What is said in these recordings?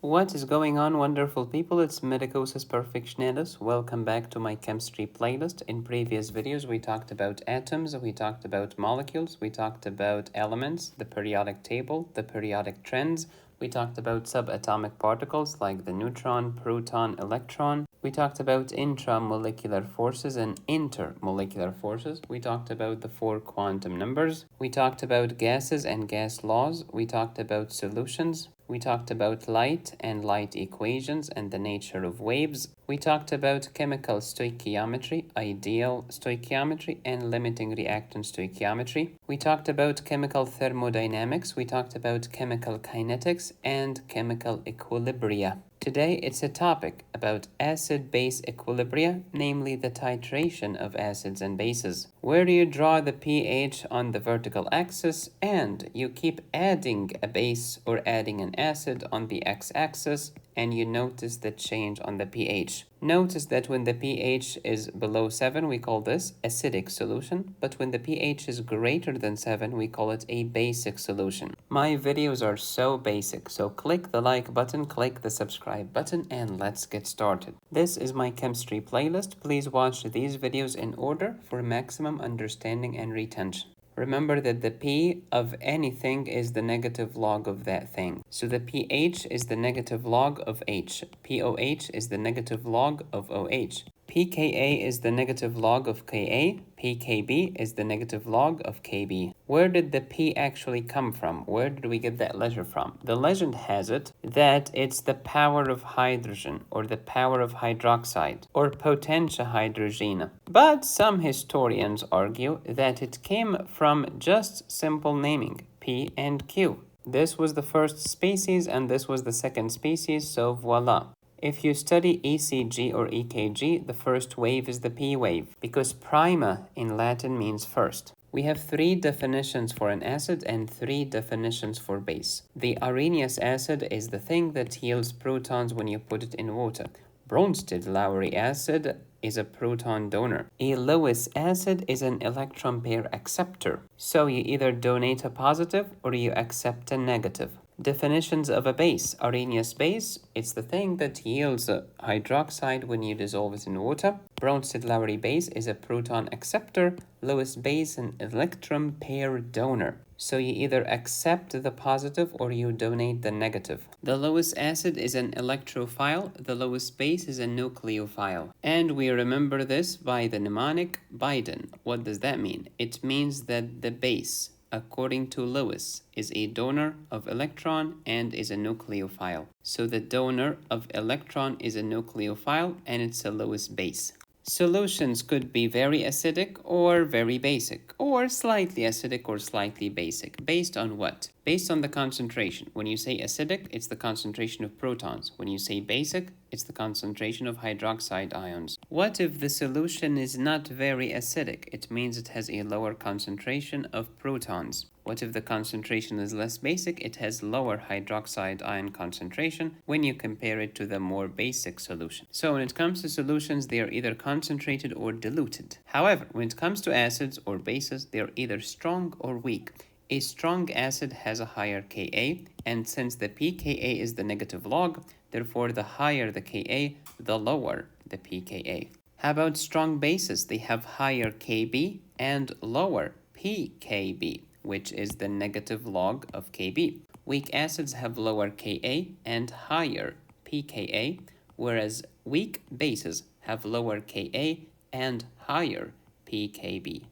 What is going on, wonderful people? It's Medicosis Perfectionalis. Welcome back to my chemistry playlist. In previous videos, we talked about atoms, we talked about molecules, we talked about elements, the periodic table, the periodic trends. We talked about subatomic particles like the neutron, proton, electron. We talked about intramolecular forces and intermolecular forces. We talked about the 4 quantum numbers. We talked about gases and gas laws. We talked about solutions. We talked about light and light equations and the nature of waves. We talked about chemical stoichiometry, ideal stoichiometry, and limiting reactant stoichiometry. We talked about chemical thermodynamics. We talked about chemical kinetics and chemical equilibria. Today, it's a topic about acid-base equilibria, namely the titration of acids and bases. Where do you draw the pH on the vertical axis, and you keep adding a base or adding an acid on the x-axis, and you notice the change on the pH. Notice that when the pH is below 7, we call this acidic solution, but when the pH is greater than 7, we call it a basic solution. My videos are so basic, so click the like button, click the subscribe button, and let's get started. This is my chemistry playlist. Please watch these videos in order for maximum understanding and retention. Remember that the P of anything is the negative log of that thing. So the pH is the negative log of H. pOH is the negative log of OH. pKa is the negative log of Ka. pKb is the negative log of Kb. Where did the P actually come from? Where did we get that letter from? The legend has it that it's the power of hydrogen, or the power of hydroxide, or potentia hydrogena. But some historians argue that it came from just simple naming, P and Q. This was the first species and this was the second species, so voila. If you study ECG or EKG, the first wave is the P wave, because prima in Latin means first. We have 3 definitions for an acid and 3 definitions for base. The Arrhenius acid is the thing that yields protons when you put it in water. Bronsted-Lowry acid is a proton donor. A Lewis acid is an electron pair acceptor. So you either donate a positive or you accept a negative. Definitions of a base. Arrhenius base, it's the thing that yields hydroxide when you dissolve it in water. Bronsted-Lowry base is a proton acceptor. Lewis base, an electron pair donor. So you either accept the positive or you donate the negative. The Lewis acid is an electrophile. The Lewis base is a nucleophile. And we remember this by the mnemonic Biden. What does that mean? It means that the base, according to Lewis, is a donor of electron and is a nucleophile. So the donor of electron is a nucleophile and it's a Lewis base. Solutions could be very acidic or very basic, or slightly acidic or slightly basic. Based on what? Based on the concentration. When you say acidic, it's the concentration of protons. When you say basic, it's the concentration of hydroxide ions. What if the solution is not very acidic? It means it has a lower concentration of protons. What if the concentration is less basic? It has lower hydroxide ion concentration when you compare it to the more basic solution. So when it comes to solutions, they are either concentrated or diluted. However, when it comes to acids or bases, they are either strong or weak. A strong acid has a higher Ka, and since the pKa is the negative log, therefore the higher the Ka, the lower the pKa. How about strong bases? They have higher Kb and lower pKb, which is the negative log of Kb. Weak acids have lower Ka and higher pKa, whereas weak bases have lower Ka and higher pKb.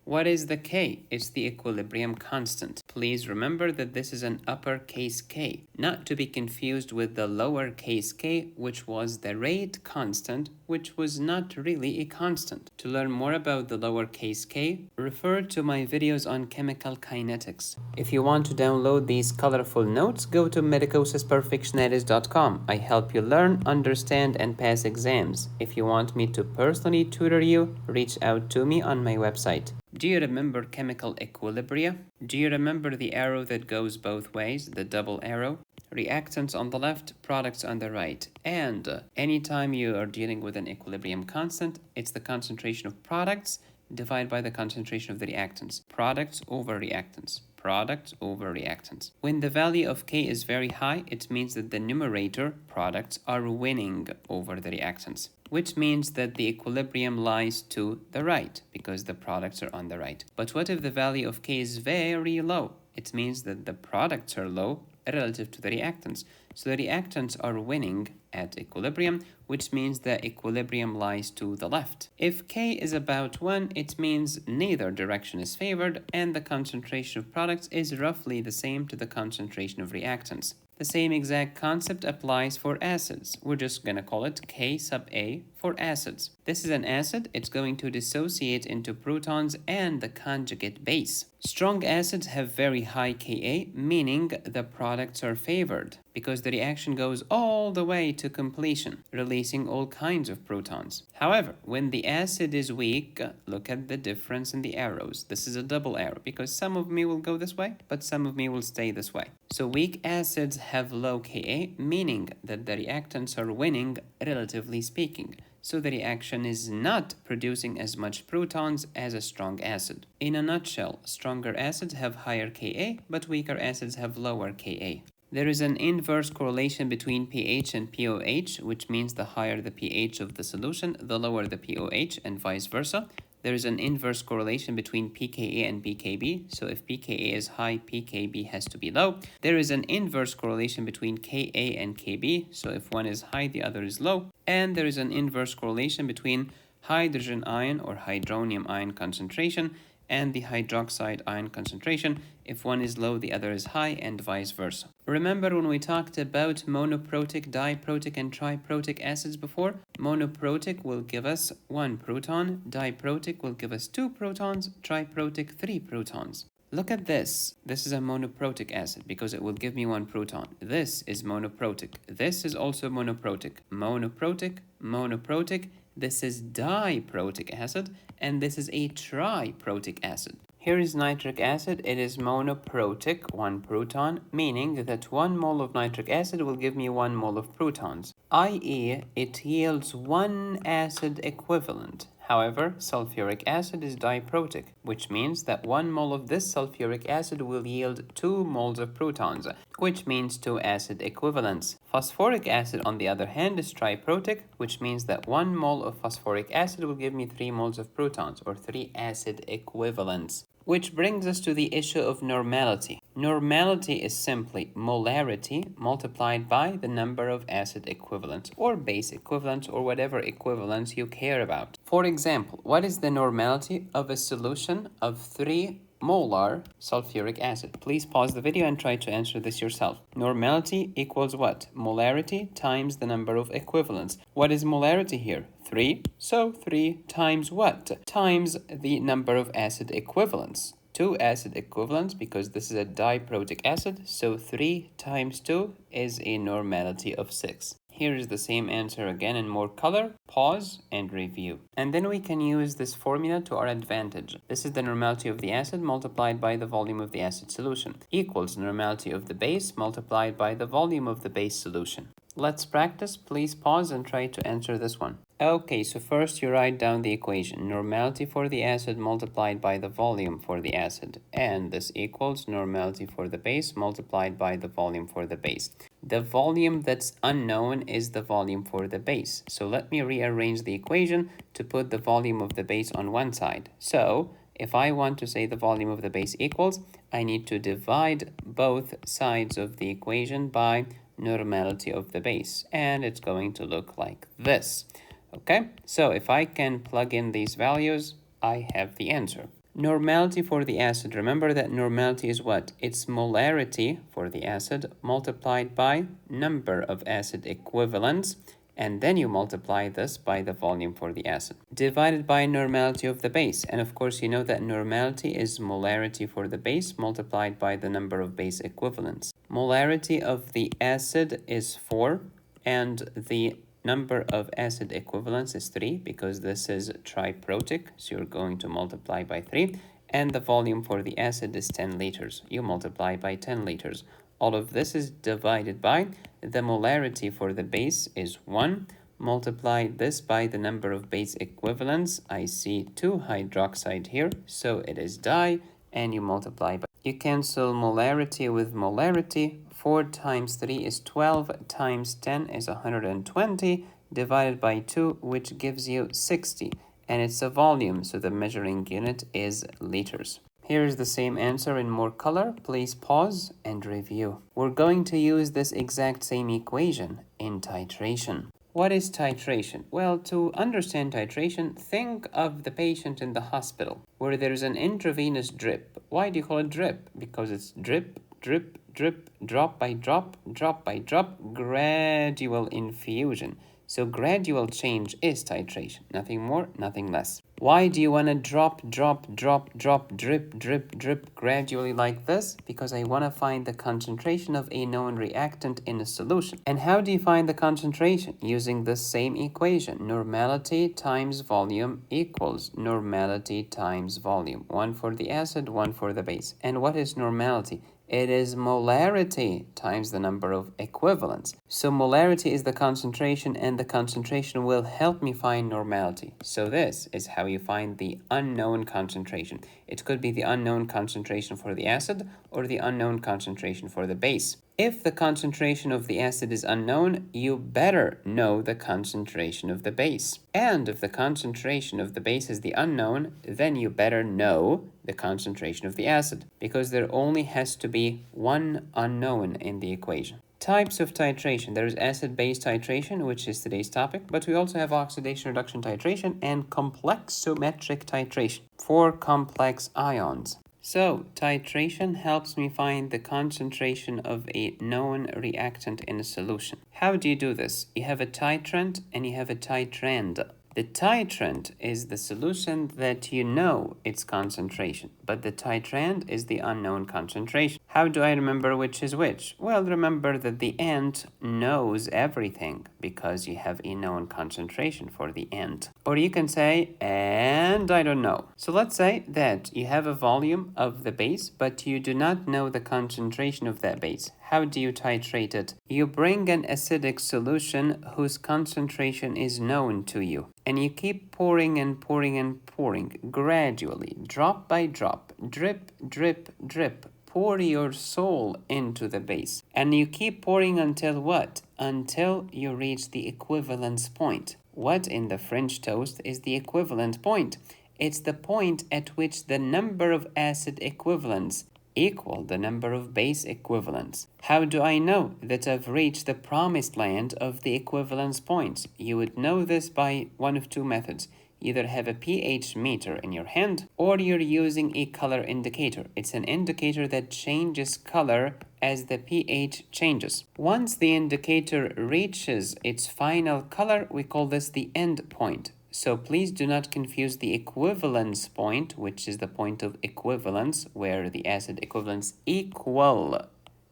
What is the K? It's the equilibrium constant. Please remember that this is an uppercase K, not to be confused with the lowercase k, which was the rate constant, which was not really a constant. To learn more about the lowercase k, refer to my videos on chemical kinetics. If you want to download these colorful notes, go to medicosisperfectionalis.com. I help you learn, understand, and pass exams. If you want me to personally tutor you, reach out to me on my website. Do you remember chemical equilibria? Do you remember the arrow that goes both ways, the double arrow? Reactants on the left, products on the right. And anytime you are dealing with an equilibrium constant, it's the concentration of products divided by the concentration of the reactants. Products over reactants. products over reactants. When the value of K is very high, it means that the numerator products are winning over the reactants, which means that the equilibrium lies to the right because the products are on the right. But what if the value of K is very low? It means that the products are low relative to the reactants. So the reactants are winning at equilibrium, which means the equilibrium lies to the left. If K is about 1, it means neither direction is favored and the concentration of products is roughly the same to the concentration of reactants. The same exact concept applies for acids. We're just going to call it K sub A for acids. This is an acid. It's going to dissociate into protons and the conjugate base. Strong acids have very high Ka, meaning the products are favored because the reaction goes all the way to completion, releasing all kinds of protons. However, when the acid is weak, look at the difference in the arrows. This is a double arrow because some of me will go this way, but some of me will stay this way. So weak acids have low Ka, meaning that the reactants are winning, relatively speaking. So the reaction is not producing as much protons as a strong acid. In a nutshell, stronger acids have higher Ka, but weaker acids have lower Ka. There is an inverse correlation between pH and pOH, which means the higher the pH of the solution, the lower the pOH, and vice versa. There is an inverse correlation between pKa and pKb, so if pKa is high, pKb has to be low. There is an inverse correlation between Ka and Kb, so if one is high, the other is low. And there is an inverse correlation between hydrogen ion or hydronium ion concentration and the hydroxide ion concentration. If one is low, the other is high, and vice versa. Remember when we talked about monoprotic, diprotic, and triprotic acids before? Monoprotic will give us 1 proton, diprotic will give us 2 protons, triprotic 3 protons. Look at this. This is a monoprotic acid because it will give me 1 proton. This is monoprotic. This is also monoprotic. Monoprotic, monoprotic. This is diprotic acid, and this is a triprotic acid. Here is nitric acid. It is monoprotic, 1 proton, meaning that 1 mole of nitric acid will give me 1 mole of protons, i.e. it yields 1 acid equivalent. However, sulfuric acid is diprotic, which means that 1 mole of this sulfuric acid will yield 2 moles of protons, which means 2 acid equivalents. Phosphoric acid, on the other hand, is triprotic, which means that 1 mole of phosphoric acid will give me 3 moles of protons, or 3 acid equivalents. Which brings us to the issue of normality. Normality is simply molarity multiplied by the number of acid equivalents or base equivalents or whatever equivalence you care about. For example, what is the normality of a solution of 3 molar sulfuric acid? Please pause the video and try to answer this yourself. Normality equals what? Molarity times the number of equivalents. What is molarity here? 3. So 3 times what? Times the number of acid equivalents. 2 acid equivalents because this is a diprotic acid. So 3 times 2 is a normality of 6. Here is the same answer again in more color. Pause and review. And then we can use this formula to our advantage. This is the normality of the acid multiplied by the volume of the acid solution equals normality of the base multiplied by the volume of the base solution. Let's practice. Please pause and try to answer this one. Okay, so first you write down the equation. Normality for the acid multiplied by the volume for the acid. And this equals normality for the base multiplied by the volume for the base. The volume that's unknown is the volume for the base. So let me rearrange the equation to put the volume of the base on one side. So if I want to say the volume of the base equals, I need to divide both sides of the equation by normality of the base. And it's going to look like this. Okay, so if I can plug in these values, I have the answer. Normality for the acid. Remember that normality is what? It's molarity for the acid multiplied by number of acid equivalents, and then you multiply this by the volume for the acid, divided by normality of the base. And of course, you know that normality is molarity for the base multiplied by the number of base equivalents. Molarity of the acid is 4, and the number of acid equivalents is 3 because this is triprotic, so you're going to multiply by 3. And the volume for the acid is 10 liters. You multiply by 10 liters. All of this is divided by the molarity for the base is 1. Multiply this by the number of base equivalents. I see 2 hydroxide here, so it is di, and you multiply by. You cancel molarity with molarity. 4 times 3 is 12, times 10 is 120, divided by 2, which gives you 60. And it's a volume, so the measuring unit is liters. Here's the same answer in more color. Please pause and review. We're going to use this exact same equation in titration. What is titration? Well, to understand titration, think of the patient in the hospital where there's an intravenous drip. Why do you call it drip? Because it's drip, drip, drip, drop by drop, drop by drop, gradual infusion. So gradual change is titration. Nothing more, nothing less. Why do you want to drop, drop, drop, drop, drip, drip, drip gradually like this? Because I want to find the concentration of a known reactant in a solution. And how do you find the concentration? Using the same equation. Normality times volume equals normality times volume. One for the acid, one for the base. And what is normality? It is molarity times the number of equivalents. So molarity is the concentration, and the concentration will help me find normality. So this is how you find the unknown concentration. It could be the unknown concentration for the acid or the unknown concentration for the base. If the concentration of the acid is unknown, you better know the concentration of the base. And if the concentration of the base is the unknown, then you better know the concentration of the acid, because there only has to be one unknown in the equation. Types of titration. There is acid-base titration, which is today's topic, but we also have oxidation-reduction titration and complexometric titration for complex ions. So, titration helps me find the concentration of a known reactant in a solution. How do you do this? You have a titrant and you have a titrand. The titrant is the solution that you know its concentration, but the titrand is the unknown concentration. How do I remember which is which? Well, remember that the ant knows everything because you have a known concentration for the ant. Or you can say, and I don't know. So let's say that you have a volume of the base, but you do not know the concentration of that base. How do you titrate it? You bring an acidic solution whose concentration is known to you, and you keep pouring and pouring and pouring gradually, drop by drop, drip, drip, drip. Pour your soul into the base, and you keep pouring until what? Until you reach the equivalence point. What in the French toast is the equivalent point? It's the point at which the number of acid equivalents equal the number of base equivalents. How do I know that I've reached the promised land of the equivalence points? You would know this by one of two methods. Either have a pH meter in your hand, or you're using a color indicator. It's an indicator that changes color as the pH changes. Once the indicator reaches its final color, we call this the end point. So please do not confuse the equivalence point, which is the point of equivalence, where the acid equivalents equal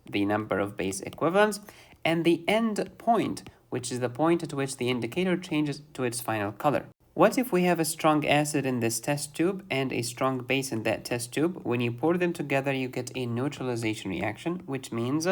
the number of base equivalents, and the end point, which is the point at which the indicator changes to its final color. What if we have a strong acid in this test tube and a strong base in that test tube? When you pour them together, you get a neutralization reaction, which means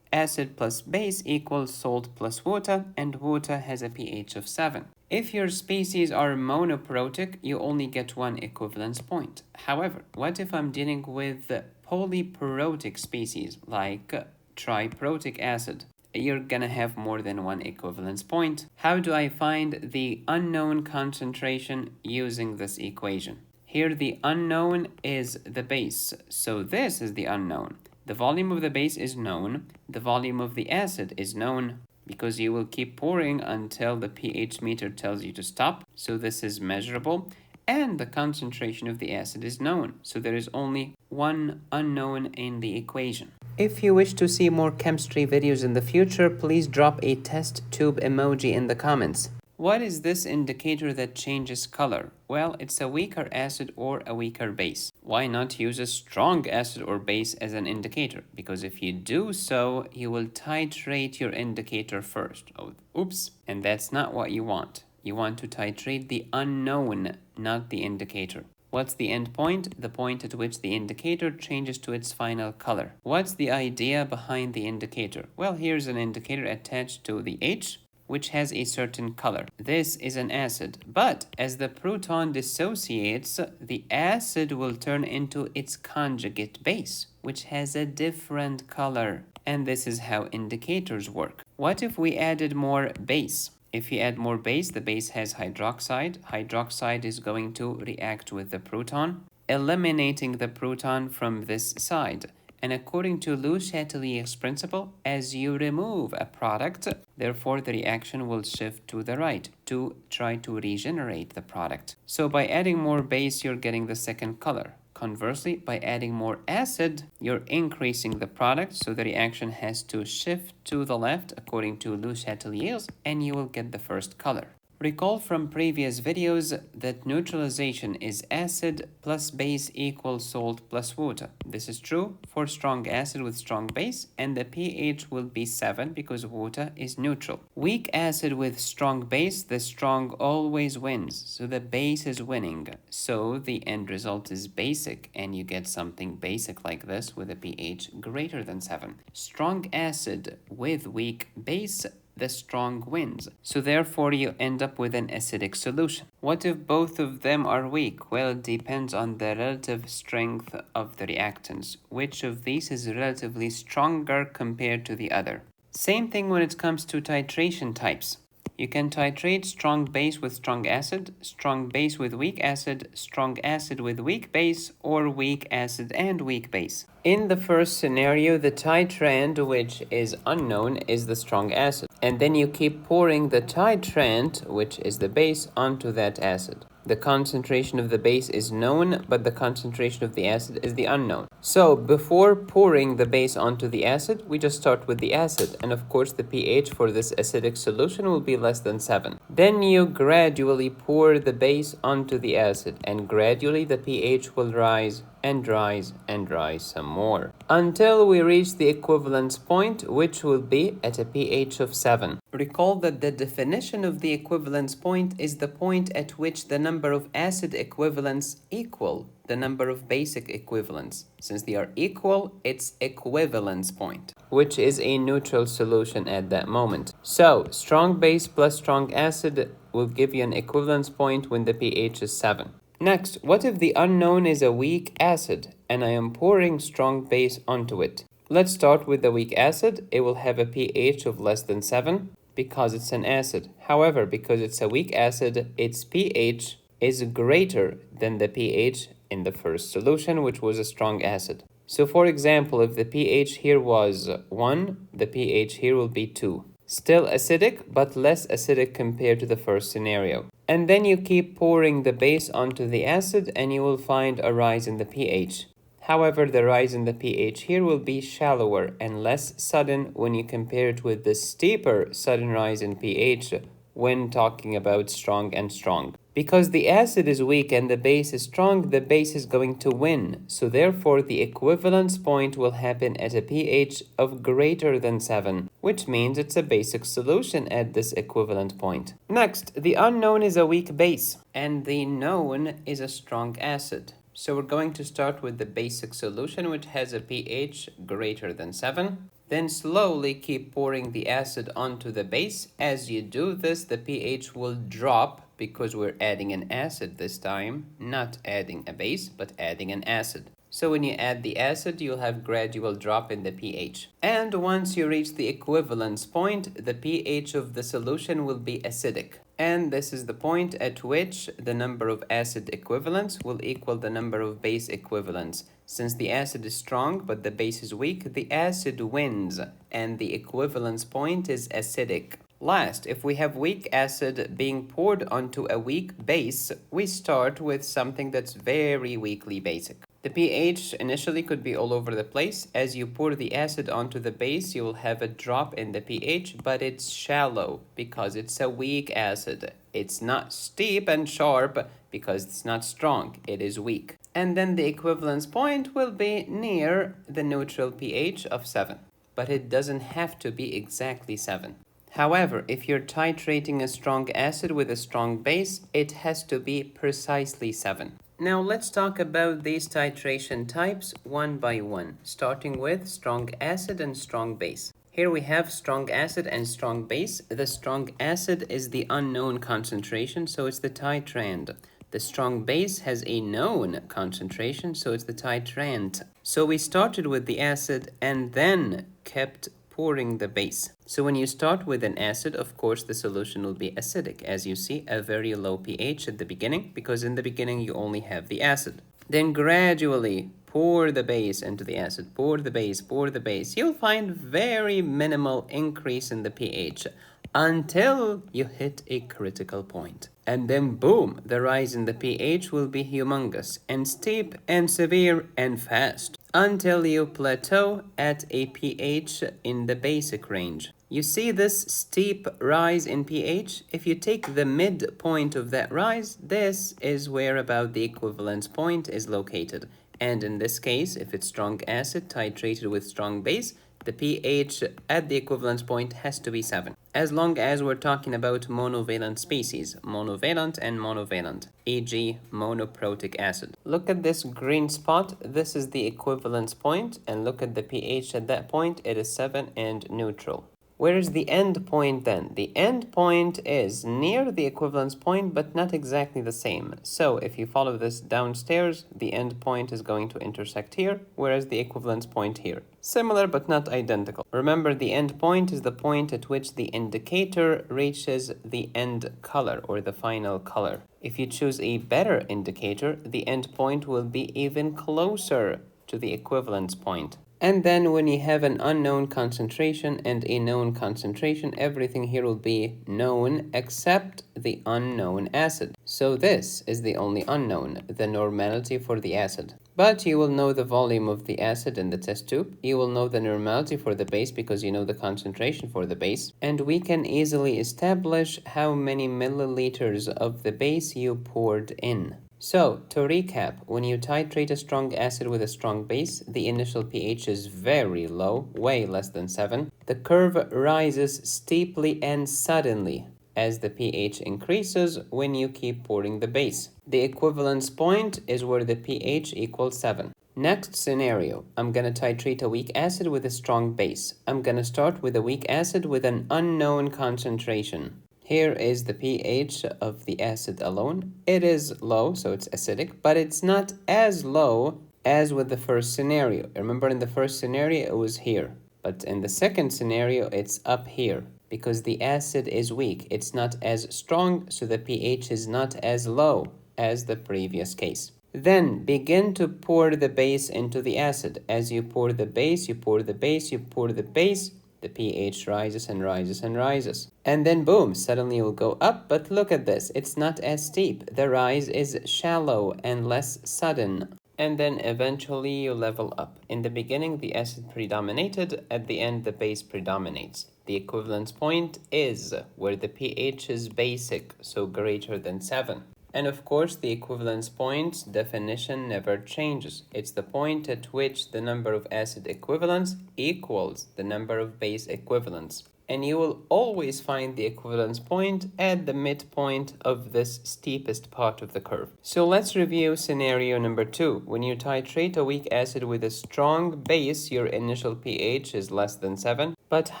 acid plus base equals salt plus water, and water has a pH of 7. If your species are monoprotic, you only get one equivalence point. However, what if I'm dealing with polyprotic species like triprotic acid? You're gonna have more than one equivalence point. How do I find the unknown concentration using this equation? Here the unknown is the base, so this is the unknown. The volume of the base is known, the volume of the acid is known, because you will keep pouring until the pH meter tells you to stop, so this is measurable, and the concentration of the acid is known, so there is only one unknown in the equation. If you wish to see more chemistry videos in the future, please drop a test tube emoji in the comments. What is this indicator that changes color? Well, it's a weaker acid or a weaker base. Why not use a strong acid or base as an indicator? Because if you do so, you will titrate your indicator first. Oh, oops. And that's not what you want. You want to titrate the unknown, not the indicator. What's the end point? The point at which the indicator changes to its final color. What's the idea behind the indicator? Well, here's an indicator attached to the H. which has a certain color. This is an acid, but as the proton dissociates, the acid will turn into its conjugate base, which has a different color. And this is how indicators work. What if we added more base? If you add more base, the base has hydroxide. Hydroxide is going to react with the proton, eliminating the proton from this side. And according to Le Chatelier's principle, as you remove a product, therefore the reaction will shift to the right to try to regenerate the product. So by adding more base, you're getting the second color. Conversely, by adding more acid, you're increasing the product, so the reaction has to shift to the left according to Le Chatelier's, and you will get the first color. Recall from previous videos that neutralization is acid plus base equals salt plus water. This is true for strong acid with strong base, and the pH will be 7 because water is neutral. Weak acid with strong base, the strong always wins, so the base is winning. So the end result is basic, and you get something basic like this with a pH greater than 7. Strong acid with weak base, the strong wins. So therefore you end up with an acidic solution. What if both of them are weak? Well, it depends on the relative strength of the reactants. Which of these is relatively stronger compared to the other? Same thing when it comes to titration types. You can titrate strong base with strong acid, strong base with weak acid, strong acid with weak base, or weak acid and weak base. In the first scenario, the titrand, which is unknown, is the strong acid. And then you keep pouring the titrant, which is the base, onto that acid. The concentration of the base is known, but the concentration of the acid is the unknown. So before pouring the base onto the acid, we just start with the acid. And of course, the pH for this acidic solution will be less than 7. Then you gradually pour the base onto the acid, and gradually the pH will rise and rise and rise some more until we reach the equivalence point, which will be at a pH of 7. Recall that the definition of the equivalence point is the point at which the number of acid equivalents equal the number of basic equivalents. Since they are equal, it's equivalence point, which is a neutral solution at that moment. So strong base plus strong acid will give you an equivalence point when the pH is 7. Next, what if the unknown is a weak acid and I am pouring strong base onto it? Let's start with the weak acid. It will have a pH of less than 7 because it's an acid. However, because it's a weak acid, its pH is greater than the pH in the first solution, which was a strong acid. So for example, if the pH here was 1, the pH here will be 2. Still acidic, but less acidic compared to the first scenario. And then you keep pouring the base onto the acid and you will find a rise in the pH. However, the rise in the pH here will be shallower and less sudden when you compare it with the steeper sudden rise in pH when talking about strong and strong. Because the acid is weak and the base is strong, the base is going to win. So therefore, the equivalence point will happen at a pH of greater than 7, which means it's a basic solution at this equivalent point. Next, the unknown is a weak base, and the known is a strong acid. So we're going to start with the basic solution, which has a pH greater than 7. Then slowly keep pouring the acid onto the base. As you do this, the pH will drop because we're adding an acid this time, not adding a base, but adding an acid. So when you add the acid, you'll have gradual drop in the pH. And once you reach the equivalence point, the pH of the solution will be acidic. And this is the point at which the number of acid equivalents will equal the number of base equivalents. Since the acid is strong but the base is weak, the acid wins, and the equivalence point is acidic. Last, if we have weak acid being poured onto a weak base, we start with something that's very weakly basic. The pH initially could be all over the place. As you pour the acid onto the base, you will have a drop in the pH, but it's shallow because it's a weak acid. It's not steep and sharp because it's not strong. It is weak. And then the equivalence point will be near the neutral pH of 7. But it doesn't have to be exactly 7. However, if you're titrating a strong acid with a strong base, it has to be precisely 7. Now let's talk about these titration types one by one, starting with strong acid and strong base. Here we have strong acid and strong base. The strong acid is the unknown concentration, so it's the titrand. The strong base has a known concentration, so it's the titrant. So we started with the acid and then kept pouring the base. So when you start with an acid, of course, the solution will be acidic. As you see, a very low pH at the beginning, because in the beginning you only have the acid. Then gradually pour the base into the acid, pour the base, pour the base. You'll find very minimal increase in the pH until you hit a critical point. And then boom, the rise in the pH will be humongous and steep and severe and fast until you plateau at a pH in the basic range. You see this steep rise in pH? If you take the midpoint of that rise, this is where about the equivalence point is located. And in this case, if it's strong acid titrated with strong base, the pH at the equivalence point has to be 7. As long as we're talking about monovalent species, monovalent and monovalent, e.g. monoprotic acid. Look at this green spot. This is the equivalence point, and look at the pH at that point. It is 7 and neutral. Where is the end point then? The end point is near the equivalence point, but not exactly the same. So if you follow this downstairs, the end point is going to intersect here, whereas the equivalence point here. Similar, but not identical. Remember, the end point is the point at which the indicator reaches the end color or the final color. If you choose a better indicator, the end point will be even closer to the equivalence point. And then when you have an unknown concentration and a known concentration, everything here will be known except the unknown acid. So this is the only unknown, the normality for the acid. But you will know the volume of the acid in the test tube. You will know the normality for the base because you know the concentration for the base. And we can easily establish how many milliliters of the base you poured in. So, to recap, when you titrate a strong acid with a strong base, the initial pH is very low, way less than 7. The curve rises steeply and suddenly as the pH increases when you keep pouring the base. The equivalence point is where the pH equals 7. Next scenario, I'm going to titrate a weak acid with a strong base. I'm going to start with a weak acid with an unknown concentration. Here is the pH of the acid alone. It is low, so it's acidic, but it's not as low as with the first scenario. Remember, in the first scenario, it was here. But in the second scenario, it's up here. Because the acid is weak, it's not as strong, so the pH is not as low as the previous case. Then begin to pour the base into the acid. As you pour the base, you pour the base, you pour the base, the pH rises and rises and rises. And then boom, suddenly it will go up, but look at this. It's not as steep. The rise is shallow and less sudden. And then eventually you level up. In the beginning, the acid predominated. At the end, the base predominates. The equivalence point is where the pH is basic, so greater than 7. And of course, the equivalence point's definition never changes. It's the point at which the number of acid equivalents equals the number of base equivalents. And you will always find the equivalence point at the midpoint of this steepest part of the curve. So let's review scenario number 2. When you titrate a weak acid with a strong base, your initial pH is less than 7, but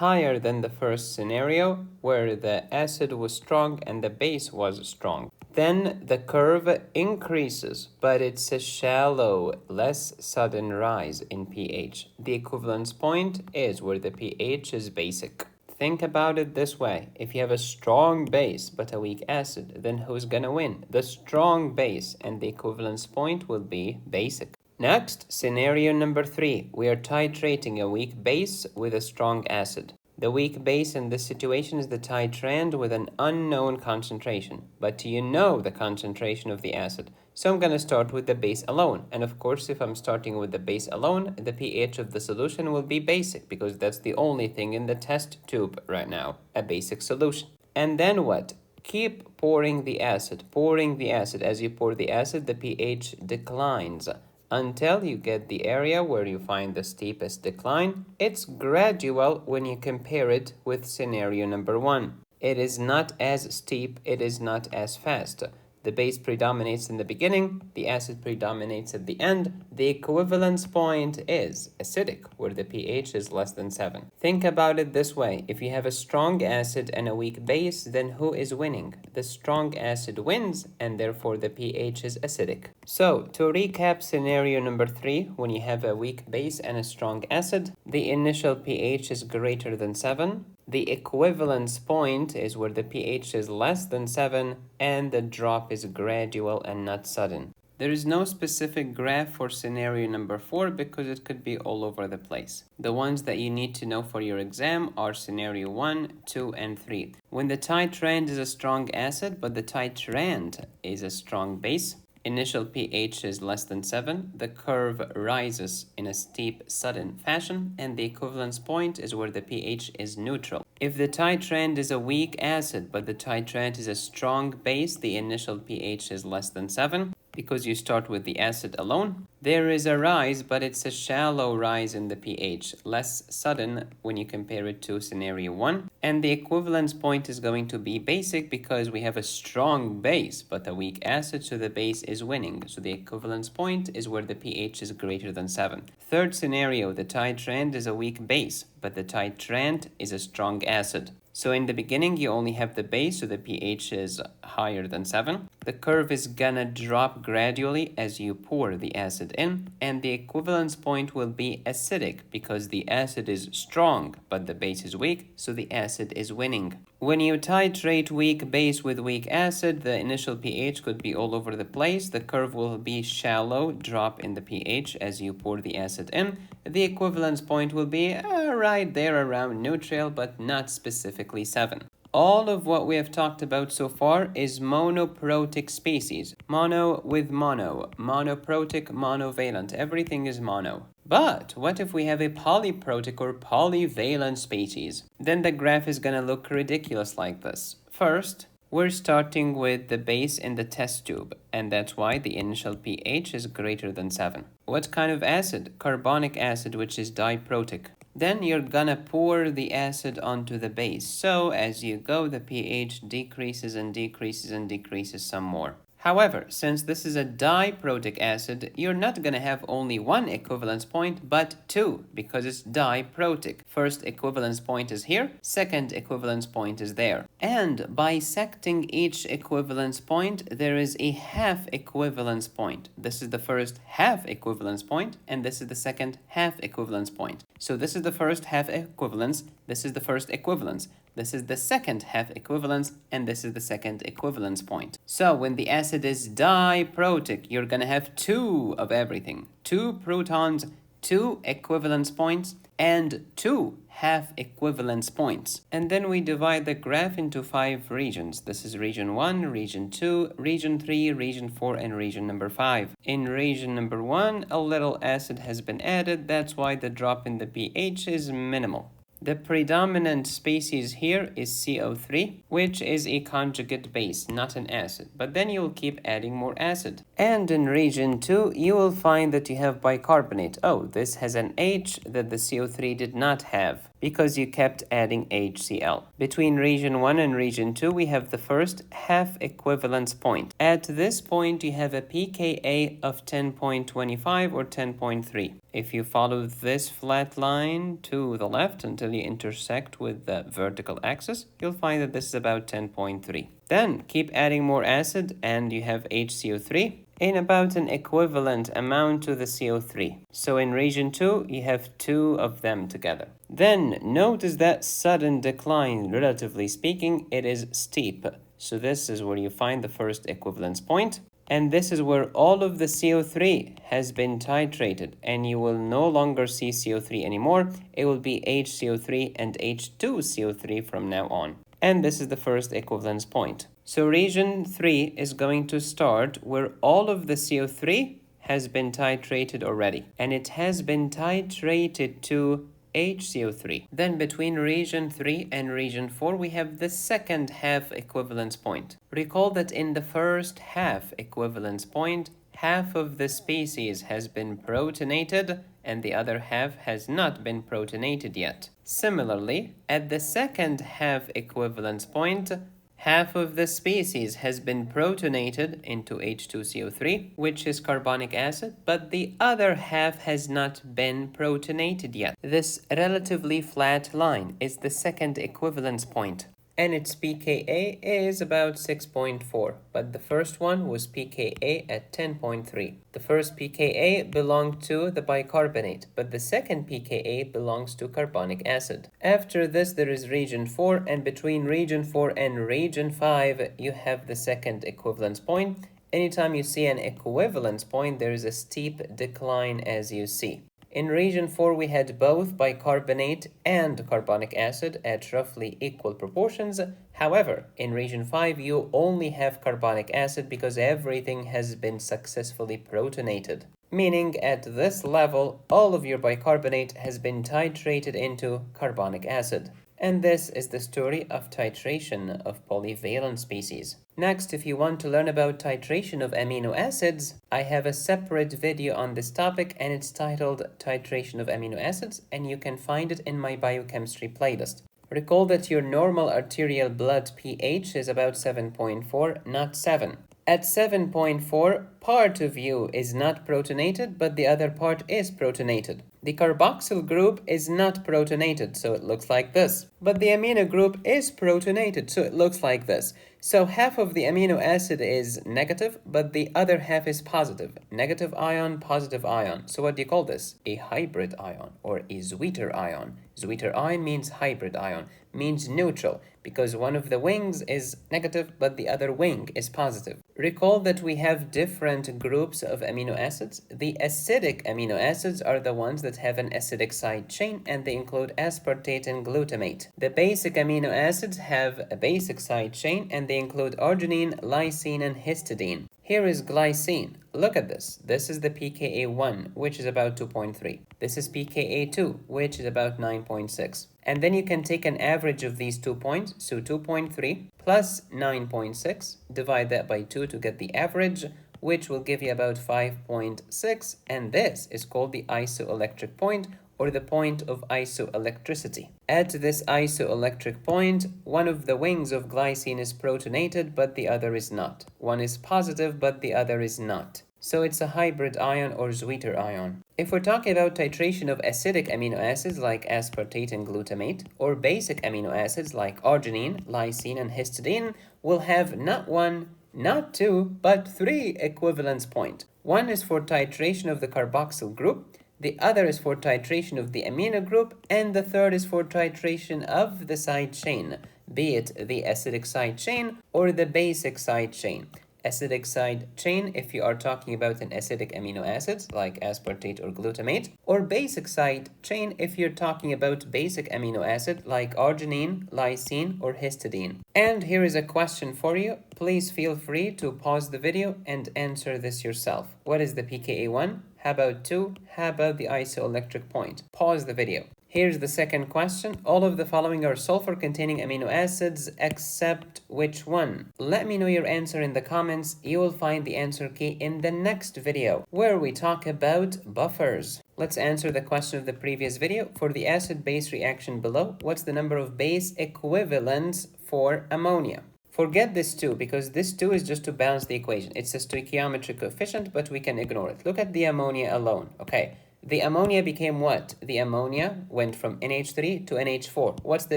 higher than the first scenario, where the acid was strong and the base was strong. Then the curve increases, but it's a shallow, less sudden rise in pH. The equivalence point is where the pH is basic. Think about it this way. If you have a strong base but a weak acid, then who's gonna win? The strong base, and the equivalence point will be basic. Next, scenario number 3. We are titrating a weak base with a strong acid. The weak base in this situation is the titrand with an unknown concentration, but you know the concentration of the acid. So I'm going to start with the base alone. And of course, if I'm starting with the base alone, the pH of the solution will be basic because that's the only thing in the test tube right now, a basic solution. And then what? Keep pouring the acid. Pouring the acid. As you pour the acid, the pH declines until you get the area where you find the steepest decline. It's gradual when you compare it with scenario number 1. It is not as steep, it is not as fast. The base predominates in the beginning, the acid predominates at the end. The equivalence point is acidic, where the pH is less than 7. Think about it this way. If you have a strong acid and a weak base, then who is winning? The strong acid wins, and therefore the pH is acidic. So, to recap scenario number 3, when you have a weak base and a strong acid, the initial pH is greater than 7. The equivalence point is where the pH is less than 7 and the drop is gradual and not sudden. There is no specific graph for scenario number 4 because it could be all over the place. The ones that you need to know for your exam are scenario 1, 2, and 3. When the titrand is a strong acid but the titrand is a strong base, initial pH is less than 7, the curve rises in a steep, sudden fashion, and the equivalence point is where the pH is neutral. If the titrand is a weak acid, but the titrand is a strong base, the initial pH is less than 7, because you start with the acid alone. There is a rise, but it's a shallow rise in the pH, less sudden when you compare it to scenario 1. And the equivalence point is going to be basic because we have a strong base, but a weak acid, so the base is winning. So the equivalence point is where the pH is greater than 7. Third scenario, the titrand is a weak base, but the titrant is a strong acid. So in the beginning, you only have the base, so the pH is higher than 7. The curve is gonna drop gradually as you pour the acid in, and the equivalence point will be acidic because the acid is strong, but the base is weak, so the acid is winning. When you titrate weak base with weak acid, the initial pH could be all over the place. The curve will be shallow, drop in the pH as you pour the acid in. The equivalence point will be right there around neutral, but not specifically 7. All of what we have talked about so far is monoprotic species. Mono with mono, monoprotic, monovalent, everything is mono. But what if we have a polyprotic or polyvalent species? Then the graph is gonna look ridiculous like this. First, we're starting with the base in the test tube, and that's why the initial pH is greater than 7. What kind of acid? Carbonic acid, which is diprotic. Then you're gonna pour the acid onto the base. So as you go, the pH decreases and decreases and decreases some more. However, since this is a diprotic acid, you're not going to have only one equivalence point, but two, because it's diprotic. First equivalence point is here, second equivalence point is there. And bisecting each equivalence point, there is a half equivalence point. This is the first half equivalence point, and this is the second half equivalence point. So this is the first half equivalence, this is the first equivalence. This is the second half equivalence, and this is the second equivalence point. So when the acid is diprotic, you're going to have two of everything. Two protons, two equivalence points, and two half equivalence points. And then we divide the graph into 5 regions. This is region 1, region 2, region 3, region 4, and region number 5. In region number 1, a little acid has been added. That's why the drop in the pH is minimal. The predominant species here is CO3, which is a conjugate base, not an acid. But then you will keep adding more acid. And in region 2, you will find that you have bicarbonate. Oh, this has an H that the CO3 did not have, because you kept adding HCl. Between region 1 and region 2, we have the first half equivalence point. At this point, you have a pKa of 10.25 or 10.3. If you follow this flat line to the left until you intersect with the vertical axis, you'll find that this is about 10.3. Then keep adding more acid and you have HCO3 in about an equivalent amount to the CO3. So in region 2, you have two of them together. Then notice that sudden decline, relatively speaking, it is steep. So this is where you find the first equivalence point. And this is where all of the CO3 has been titrated, and you will no longer see CO3 anymore. It will be HCO3 and H2CO3 from now on. And this is the first equivalence point. So region 3 is going to start where all of the CO3 has been titrated already, and it has been titrated to HCO3. Then between region 3 and region 4, we have the second half equivalence point. Recall that in the first half equivalence point, half of the species has been protonated and the other half has not been protonated yet. Similarly, at the second half equivalence point, Half of the species has been protonated into H2CO3, which is carbonic acid, but the other half has not been protonated yet. This relatively flat line is the second equivalence point, and its pKa is about 6.4, but the first one was pKa at 10.3. The first pKa belonged to the bicarbonate, but the second pKa belongs to carbonic acid. After this, there is region 4, and between region 4 and region 5, you have the second equivalence point. Anytime you see an equivalence point, there is a steep decline, as you see. In region 4, we had both bicarbonate and carbonic acid at roughly equal proportions. However, in region 5, you only have carbonic acid because everything has been successfully protonated. Meaning at this level, all of your bicarbonate has been titrated into carbonic acid. And this is the story of titration of polyvalent species. Next, if you want to learn about titration of amino acids, I have a separate video on this topic and it's titled Titration of Amino Acids, and you can find it in my biochemistry playlist. Recall that your normal arterial blood pH is about 7.4, not 7. At 7.4, part of you is not protonated, but the other part is protonated. The carboxyl group is not protonated, so it looks like this. But the amino group is protonated, so it looks like this. So half of the amino acid is negative, but the other half is positive. Negative ion, positive ion. So what do you call this? A hybrid ion or a Zwitter ion. Zwitter ion means hybrid ion, means neutral, because one of the wings is negative, but the other wing is positive. Recall that we have different groups of amino acids. The acidic amino acids are the ones that have an acidic side chain, and they include aspartate and glutamate. The basic amino acids have a basic side chain, and they include arginine, lysine, and histidine. Here is glycine. Look at this. This is the pKa1, which is about 2.3. This is pKa2, which is about 9.6. And then you can take an average of these 2 points, so 2.3 plus 9.6, divide that by 2 to get the average, which will give you about 5.6, and this is called the isoelectric point, or the point of isoelectricity. At this isoelectric point, one of the wings of glycine is protonated, but the other is not. One is positive, but the other is not. So it's a hybrid ion or Zwitter ion. If we're talking about titration of acidic amino acids like aspartate and glutamate, or basic amino acids like arginine, lysine, and histidine, we'll have not 1, not 2, but 3 equivalence points. One is for titration of the carboxyl group, the other is for titration of the amino group, and the third is for titration of the side chain, be it the acidic side chain or the basic side chain. Acidic side chain if you are talking about an acidic amino acids like aspartate or glutamate, or basic side chain if you're talking about basic amino acid like arginine, lysine, or histidine. And here is a question for you. Please feel free to pause the video and answer this yourself. What is the pKa1? How about 2? How about the isoelectric point? Pause the video. Here's the second question. All of the following are sulfur-containing amino acids except which one? Let me know your answer in the comments. You will find the answer key in the next video, where we talk about buffers. Let's answer the question of the previous video. For the acid-base reaction below, what's the number of base equivalents for ammonia? Forget this 2, because this 2 is just to balance the equation. It's a stoichiometric coefficient, but we can ignore it. Look at the ammonia alone. Okay. The ammonia became what? The ammonia went from NH3 to NH4. What's the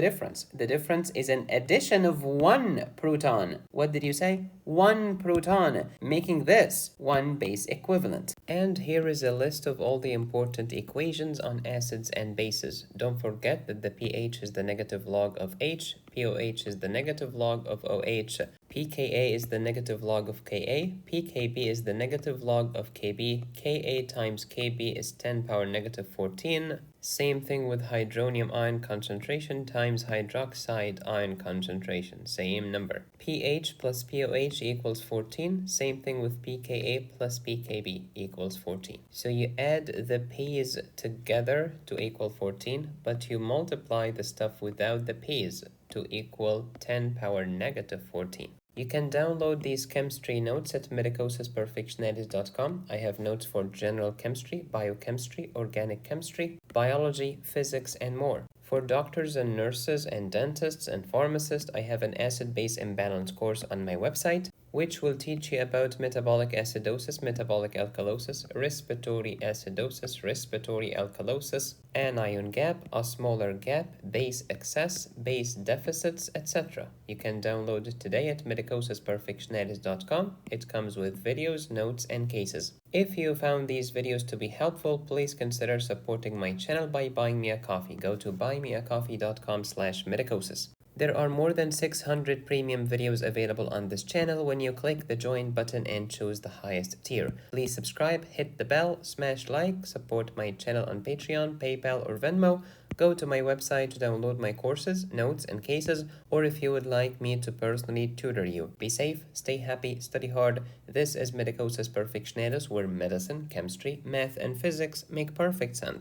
difference? The difference is an addition of 1 proton. What did you say? 1 proton, making this 1 base equivalent. And here is a list of all the important equations on acids and bases. Don't forget that the pH is the negative log of H, pOH is the negative log of OH, pKa is the negative log of Ka, pKb is the negative log of Kb, Ka times Kb is 10 power negative 14. Same thing with hydronium ion concentration times hydroxide ion concentration, same number. pH plus pOH equals 14, same thing with pKa plus pKb equals 14. So you add the p's together to equal 14, but you multiply the stuff without the p's to equal 10 power negative 14. You can download these chemistry notes at medicosisperfectionalis.com. I have notes for general chemistry, biochemistry, organic chemistry, biology, physics, and more. For doctors and nurses and dentists and pharmacists, I have an acid-base imbalance course on my website, which will teach you about metabolic acidosis, metabolic alkalosis, respiratory acidosis, respiratory alkalosis, anion gap, osmolar gap, base excess, base deficits, etc. You can download it today at medicosisperfectionalis.com. It comes with videos, notes, and cases. If you found these videos to be helpful, please consider supporting my channel by buying me a coffee. Go to buymeacoffee.com/medicosis. There are more than 600 premium videos available on this channel when you click the join button and choose the highest tier. Please subscribe, hit the bell, smash like, support my channel on Patreon, PayPal, or Venmo. Go to my website to download my courses, notes, and cases, or if you would like me to personally tutor you. Be safe, stay happy, study hard. This is Medicosis Perfectionalis, where medicine, chemistry, math, and physics make perfect sense.